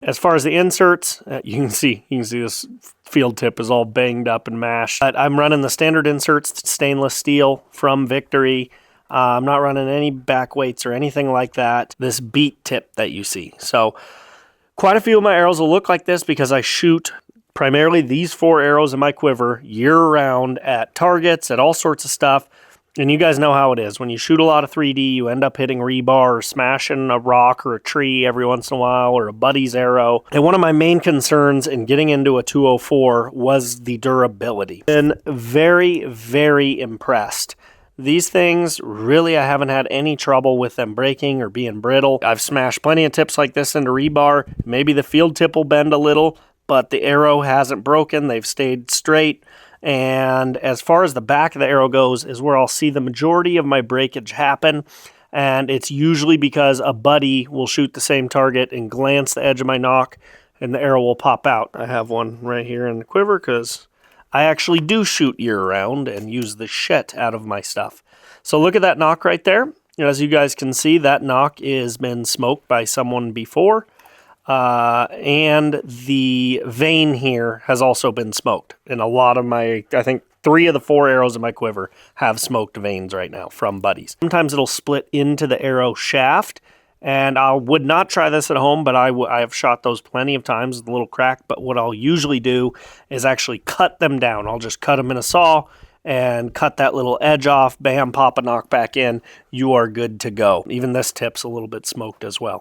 As far as the inserts, you can see this field tip is all banged up and mashed. But I'm running the standard inserts, stainless steel from Victory. I'm not running any back weights or anything like that. This beat tip that you see. So quite a few of my arrows will look like this because I shoot primarily these 4 arrows in my quiver year-round at targets, at all sorts of stuff. And you guys know how it is. When you shoot a lot of 3D, you end up hitting rebar or smashing a rock or a tree every once in a while, or a buddy's arrow. And one of my main concerns in getting into a 204 was the durability. Been very, very impressed. These things, really, I haven't had any trouble with them breaking or being brittle. I've smashed plenty of tips like this into rebar. Maybe the field tip will bend a little, but the arrow hasn't broken. They've stayed straight. And as far as the back of the arrow goes is where I'll see the majority of my breakage happen. And it's usually because a buddy will shoot the same target and glance the edge of my nock and the arrow will pop out. I have one right here in the quiver because I actually do shoot year-round and use the shit out of my stuff. So look at that nock right there. As you guys can see, that nock has been smoked by someone before. And the vein here has also been smoked. And a lot of my, I think 3 of the 4 arrows in my quiver have smoked veins right now from buddies. Sometimes it'll split into the arrow shaft. And I would not try this at home, but I have shot those plenty of times with a little crack. But what I'll usually do is actually cut them down. I'll just cut them in a saw and cut that little edge off, bam, pop a nock back in, you are good to go. Even this tip's a little bit smoked as well.